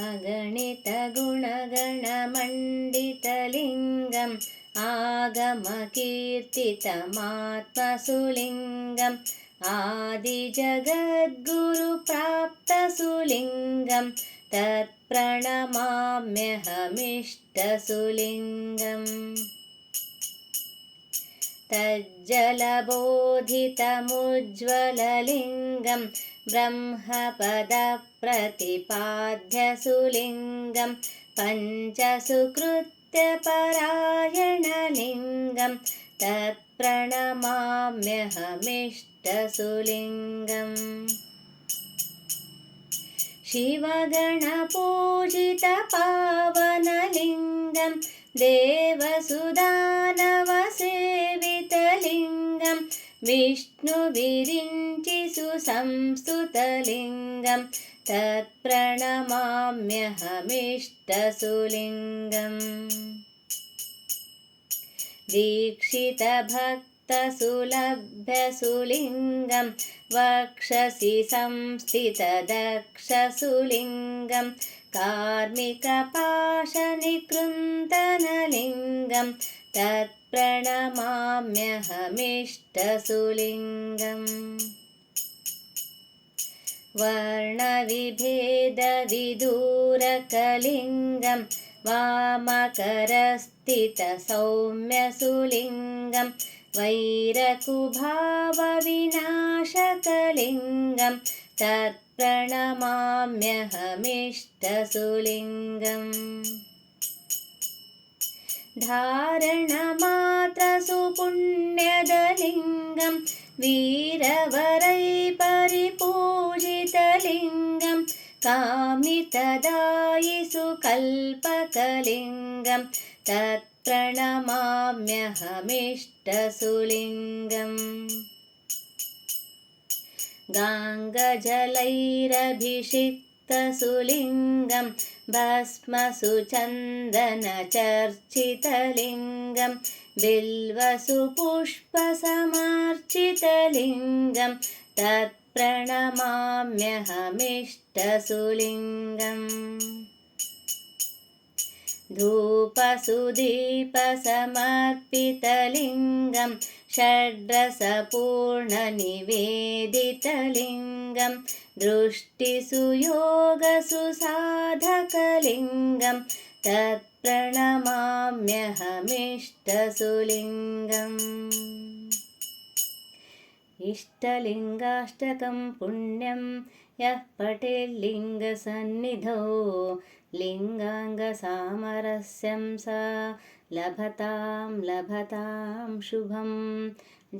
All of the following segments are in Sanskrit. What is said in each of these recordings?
अगणितगुणगणमण्डितलिङ्गम् आगमकीर्तितमात्मसुलिङ्गम् आदिजगद्गुरुप्राप्तसुलिङ्गं तत्प्रणमाम्यहमिष्टसुलिङ्गम् तज्जलबोधितमुज्ज्वललिङ्गं ब्रह्मपदप्रतिपाद्यसुलिङ्गं पञ्चसुकृत्यपरायणलिङ्गं तत्प्रणमाम्यहमिष्टसुलिङ्गम् शिवगणपूजितपावनलिङ्गं देवसुदानवसेवितलिङ्गं विष्णुविरिञ्चि सुसंस्तुतलिङ्गं तत्प्रणमाम्यहमिष्टसुलिङ्गम् दीक्षितभक्तसुलभ्यसुलिङ्गं वक्षसि संस्थितदक्षसुलिङ्गं कार्मिकपाशनिकृन्तनलिङ्गं तत्प्रणमाम्यहमिष्टसुलिङ्गम् वर्णविभेदविदूरकलिङ्गं वामकरस्थितसौम्यसुलिङ्गं वैरकुभावविनाशकलिङ्गं तत्प्रणमाम्यहमिष्टसुलिङ्गम् धारणमात्रसुपुण्यदलिङ्गं वीरवरैपरिपूजितलिङ्गं कामितदायिसुकल्पकलिङ्गं तत्प्रणमाम्यहमिष्टसुलिङ्गम् गाङ्गजलैरभिषिक्तसुलिङ्गं भस्मसुचन्दनचर्चितलिङ्गं बिल्वसुपुष्पसमर्चितलिङ्गं तत्प्रणमाम्यहमिष्टसुलिङ्गम् धूपसुदीपसमर्पितलिङ्गं षड्रसपूर्णनिवेदितलिङ्गं दृष्टिसुयोगसुसाधकलिङ्गं तत्प्रणमाम्यहमिष्टसुलिङ्गम् इष्टलिङ्गाष्टकं पुण्यं यः पठेल्लिङ्गसन्निधौ लिङ्गाङ्गसामरस्यं सा लभतां शुभं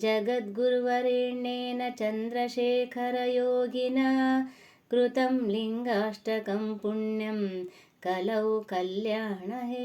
जगद्गुरुवरेण्येन चन्द्रशेखरयोगिना कृतं लिङ्गाष्टकं पुण्यं कलौ कल्याणहेतवे।